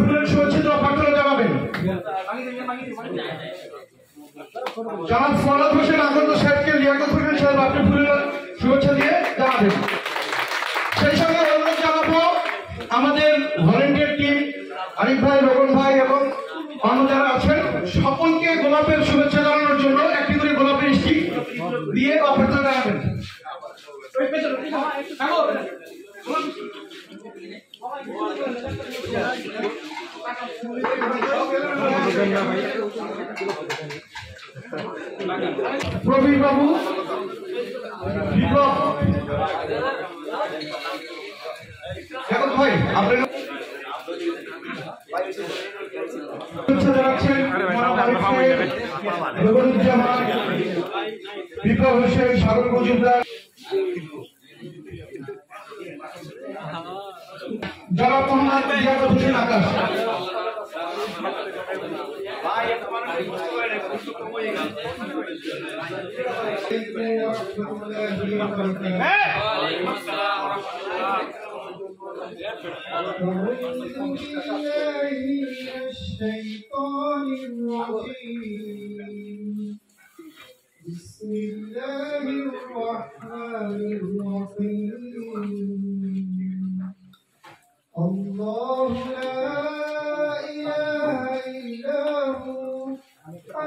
ফুলের শুভেচ্ছা প্রার্থনা জানাবেন। জনাব ফরহাদ হোসেন আগন্ত সাহেবকে লিয়াকত হোসেন সাহেব আপনি ফুলের শুভেচ্ছা দিয়ে জানাবেন। সেই সঙ্গে অনুরোধ জানাবো আমাদের ভলেন্টিয়ার টিম আরিফ ভাই, রোকন ভাই এবং অন্য যারা আছেন সকলকে গোলাপের শুভেচ্ছা জানানোর জন্য একটি করে গোলাপের স্টিক দিয়ে অভ্যর্থনা জানাবেন। প্রবীর বাবু, বিপ্লব ভাই আপনার বিপ্লব হোসেন, সাগর মজুমদার, জনাব মোহাম্মদ লিয়াকত হোসেন আকাশ। بسم الله الرحمن الرحيم الله لا إله إلا هو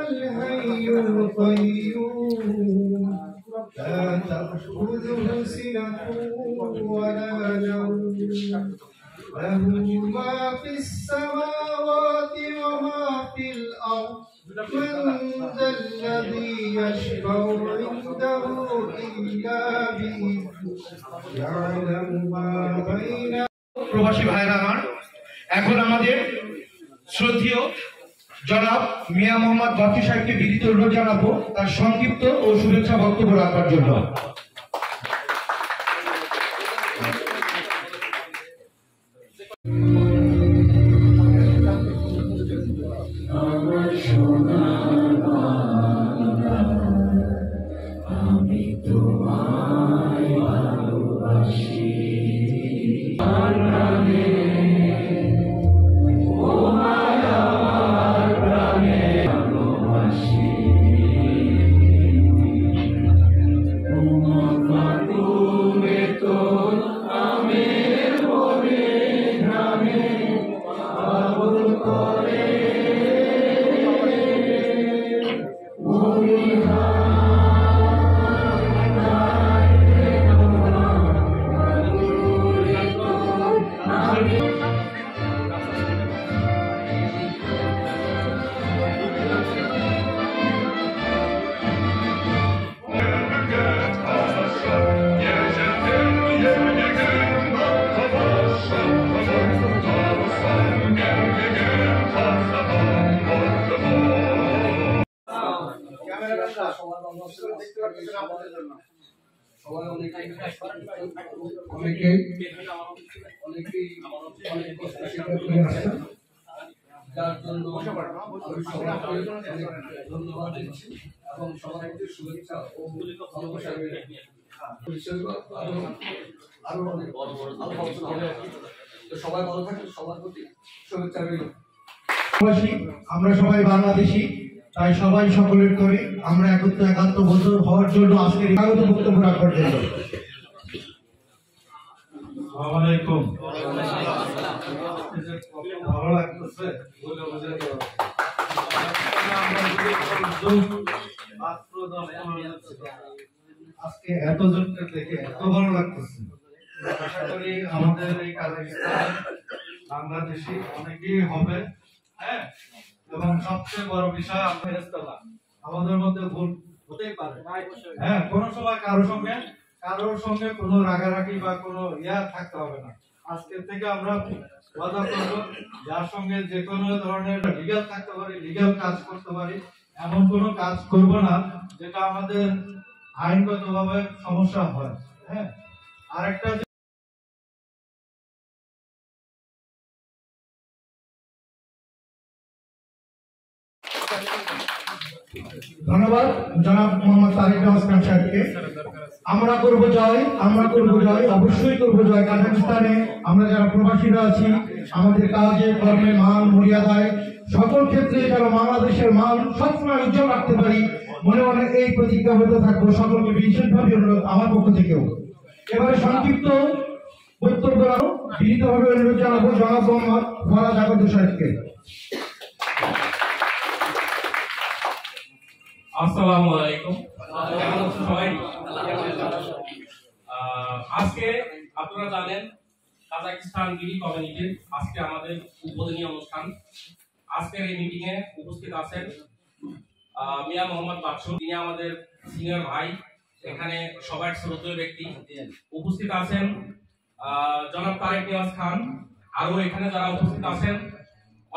الحي القيوم لا تأخذه سنة ولا نوم له ما في السماوات وما في الأرض من ذا الذي يشفع عنده إلا بإذنه يعلم ما بين প্রবাসী ভাইরা আমার, এখন আমাদের শ্রদ্ধেয় জনাব মিয়া মোহাম্মদ বাপি সাহেবকে বিনীত অনুরোধ জানাবো তার সংক্ষিপ্ত ও শুভেচ্ছা বক্তব্য রাখবার জন্য। যার জন্য ধন্যবাদ দিচ্ছি এবং সবাইকে শুভেচ্ছা ও আরো অনেক তো সবাই ভালো থাকেন, সবার প্রতি শুভেচ্ছা রইল। আমরা সবাই বাংলাদেশি, তাই সবাই সকলের করে আমরা একত্র একাত্মবদ্ধ হওয়ার জন্য আজকের স্বাগত বক্তব্য রাখবার জন্য। আসসালামু আলাইকুম। ভালো লাগতেছে আজকে এতজনকে দেখে এত ভালো লাগতেছে। আশা করি আমাদের এই কাজাকিস্তান বাংলাদেশি অনেকেই হবে। হ্যাঁ, এবং সবচেয়ে বড় বিষয় আমাদের মধ্যে ভুল হতেই পারে। হ্যাঁ, কোনো সময় কারোর সঙ্গে কোনো রাগারাগি বা কোনো থাকতে হবে না। আজকের থেকে আমরা ওয়াদা করবো যার সঙ্গে যে কোনো ধরনের লিগ্যাল থাকতে পারি, লিগ্যাল কাজ করতে পারি, এমন কোনো কাজ করব না যেটা আমাদের আইনগতভাবে সমস্যা হয়। হ্যাঁ, আরেকটা ধন্যবাদ জনাব মোহাম্মদ তারিক খান সাহেবকে। আমরা করব জয়, আমরা করব জয়, অবশ্যই করব জয়। কাজাখস্তানে আমরা যারা প্রবাসীরা আছি, আমাদের কাজে কর্মে মান মর্যাদায় সকল ক্ষেত্রে যারা বাংলাদেশের মান সবসময় উজ্জ্বল রাখতে পারি, মনে মনে এই প্রতিজ্ঞাবদ্ধ থাকবো। সকলকে বিশেষভাবে অনুরোধ আমার পক্ষ থেকেও। এবারে সংক্ষিপ্ত বক্তব্য বিনীতভাবে অনুরোধ জানাবো জনাব মোহাম্মদ ফরাদ আকন্দ সাহেবকে। আসসালামু আলাইকুম। কেমন আছেন সবাই? আজকে আপনারা জানেন কাজাকিস্তান গিরি কমিউনিটির আজকে আমাদের উদ্বোধনী অনুষ্ঠান। আজকের এই মিটিং এ উপস্থিত আছেন মিয়া মোহাম্মদ বাদশু, তিনি আমাদের সিনিয়র ভাই, এখানে সবার শ্রদ্ধেয় ব্যক্তি। উপস্থিত আছেন জনাব তারেক নিয়াজ খান। আরো এখানে যারা উপস্থিত আছেন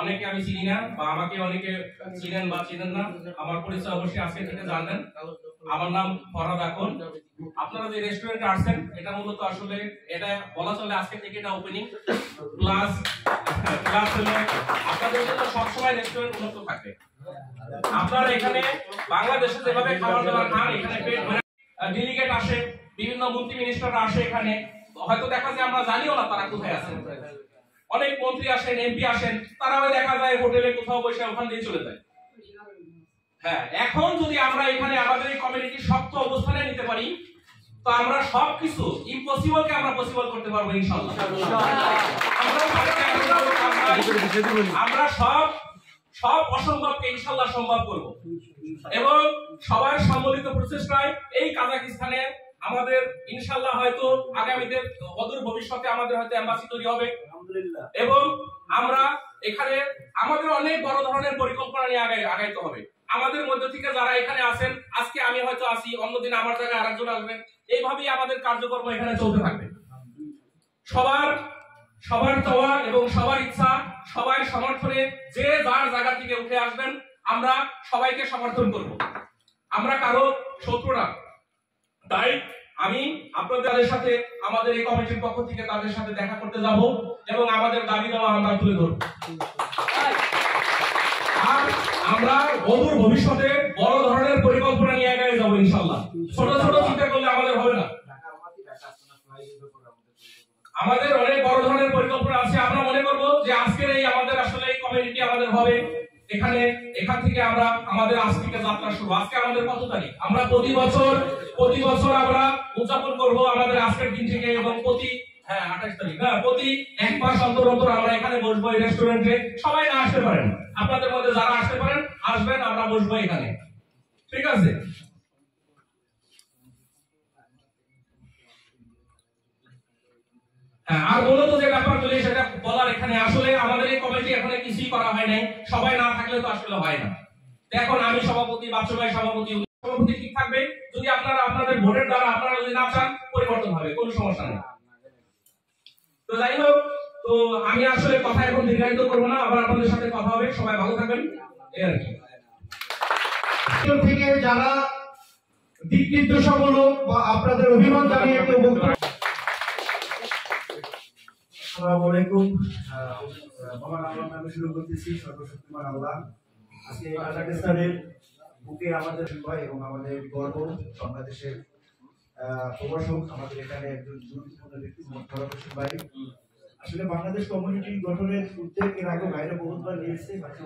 অনেকে আমি চিনি না বা আমাকে অনেকে চিনেন বা চিনেন না, আমার পরিচয় অবশ্যই আজকে থেকে জানবেন। আমার নাম ফরহাদ আকন। আপনারা যে রেস্টুরেন্টে আসছেন এটা মূলত আসলে এটা বলা চলে আজকে থেকে এটা ওপেনিং প্লাস হলো আপনাদের জন্য সবসময় রেস্টুরেন্ট উন্নত থাকবে। আপনারা এখানে বাংলাদেশে যেভাবে খাবার দাবার খান, এখানে পেট ভরে ডেলিগেট আসে, বিভিন্ন মন্ত্রী মিনিস্টাররা আসে, এখানে হয়তো দেখা যায় আমরা জানিও না তারা কোথায় আছেন। অনেক মন্ত্রী আসেন, এমপি আসেন, তারাও দেখা যায় হোটেলে কোথাও বসে ওখান দিয়ে চলে যায়। হ্যাঁ, এখন যদি আমরা এখানে আমাদের এই কমিউনিটি শক্ত অবস্থানে নিতে পারি, তো আমরা সবকিছু ইম্পসিবলকে আমরা পসিবল করতে পারবো ইনশাআল্লাহ। আমরা সব অসম্ভবকে ইনশাআল্লাহ সম্ভব করব এবং সবার সম্মিলিত প্রচেষ্টায় এই কাজাকিস্তানে আমাদের ইনশাআল্লাহ হয়তো আগামীতে অদূর ভবিষ্যতে আমাদের হয়তো এম্বাসি তৈরি হবে এবং আমরা এখানে আমাদের অনেক বড় ধরনের পরিকল্পনা নিয়ে আগাইতে হবে। আমাদের মধ্যে থেকে যারা এখানে আছেন, আজকে আমি হয়তো আসি, অন্যদিন আমার জায়গায় আরেকজন আসবেন, এইভাবেই আমাদের কার্যক্রম এখানে চলতে থাকবে। সবার চাওয়া এবং সবার ইচ্ছা, সবার সমর্থনে যে যার জায়গা থেকে উঠে আসবেন, আমরা সবাইকে সমর্থন করব। আমরা কারো শত্রু না। তাই আমি আপনাদের সাথে আমাদের এই কমিটির পক্ষ থেকে তাদের সাথে দেখা করতে যাব এবং আমাদের দাবি দেওয়া আমরা তুলে ধরব। আর আমরা অদূর ভবিষ্যতে বড় ধরনের পরিকল্পনা নিয়ে এগিয়ে যাব ইনশাআল্লাহ। ছোট ছোট চিন্তা করলে আমাদের হবে না, আমাদের অনেক বড় ধরনের পরিকল্পনা আছে। আমরা মনে করব যে আজকের এই আমাদের আসলে এই কমিউনিটি আমাদের হবে এখান থেকে আমরা আমাদের আজ থেকে যাত্রা শুরু। আজকে আমাদের কত তারিখ? আমরা প্রতি বছর আমরা উদযাপন করব আমাদের আজকের দিন থেকে এবং প্রতি 28 তারিখ প্রতি এক মাস অন্তর আমরা এখানে বসবো এই রেস্টুরেন্টে। সবাই না আসতে পারেন, আপনাদের মধ্যে যারা আসতে পারেন আসবেন, আমরা বসবো এখানে, ঠিক আছে? আর মূলত যে ব্যাপারগুলি সেটা বলার এখানে আসলে আমাদের এই কমিটি এখানে কিছুই করা হয় নাই, সবাই না থাকলে তো আসলে হয় না। এখন আমি সভাপতি, বাচ্চু ভাই সভাপতি ঠিক থাকবে। যদি আপনারা আপনাদের ভোটের দ্বারা আপনারা যদি না চান, পরিবর্তন হবে, কোনো সমস্যা নেই। তো যাই হোক, তো আমি আসলে কথা এখন দীর্ঘায়িত করবো না, আবার আপনাদের সাথে কথা হবে। সবাই ভালো থাকবেন, এই আর কি। থেকে যারা দিক নির্দেশামূলক বা আপনাদের অভিমত জানিয়ে কেউ বক্তব্য। আসসালামু আলাইকুম। মহান আল্লাহর নামে শুরু করতেছি, সর্বশক্তিমান আল্লাহ। আজকে কাজাখস্তানের বুকে আমাদের ভয় এবং আমাদের গর্ব, বাংলাদেশের প্রবাসক আমাদের এখানে একজন গুরুত্বপূর্ণ ব্যক্তি ফরহাদ হোসেন ভাই। আসলে বাংলাদেশ কমিউনিটি গঠনের উদ্যোগ এর আগে বাইরে বহুতবার নিয়েছে, হয়তো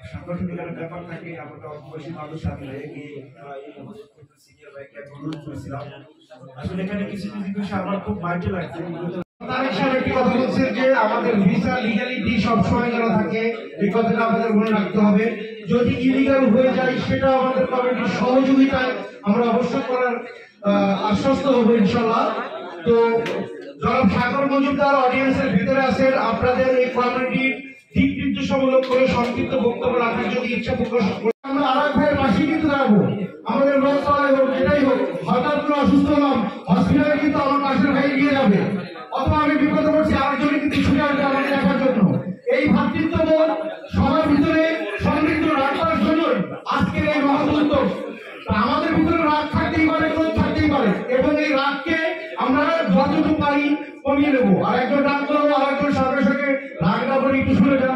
সাংগঠনিক একটা ব্যাপার থাকে। আমরা অল্প বয়সী মানুষ, আমি সিনিয়র ভাইকে অনুরোধ করেছিলাম। আসলে এখানে কিছু বিষয় আমার খুব মাইন্ডে লাগছে। তারেক সাহেব একটি কথা বলছেন যে আমাদের ভিসা লিগ্যালিটি সবসময় যেন থাকে, এই কথাটা আমাদের মনে রাখতে হবে। যদি ইলিগাল হয়ে যায় সেটা আমাদের কমিটির সহযোগিতায় আমরা অবশ্যই করার আশ্বস্ত হবো ইনশাল্লাহ। তো জনাব সাগর মজুমদার অডিয়েন্সের ভিতরে আছেন, আপনাদের এই কমিটির দিক নির্দেশামূলক করে সংক্ষিপ্ত বক্তব্য রাখার যদি ইচ্ছা প্রকাশ করেন, আমরা আরেক ভাইয়ের পাশে কিন্তু দাঁড়াবো। আমাদের লোক চলাই হোক, যেটাই হোক, হঠাৎ করে অসুস্থ হলাম, হসপিটালে কিন্তু আমার পাশের ভাই নিয়ে যাবে, অথবা আমি বিপদে পড়ছি, আরেকজনে কিন্তু ছুটে আসবে আমাদের দেখার জন্য। এই ভ্রাতৃত্ববোধ সবার ভিতরে সমৃদ্ধ রাখার জন্যই আজকের এই মহৎ উদ্যোগ। আমাদের ভিতরে রাগ থাকতেই পারে, ক্রোধ থাকতেই পারে, এবং এই রাগকে আমরা যতটুকু পারি কমিয়ে নেবো। আর একজন রাগ করবো, আর একজন সঙ্গে রাগ না করে একটু শুনে যান।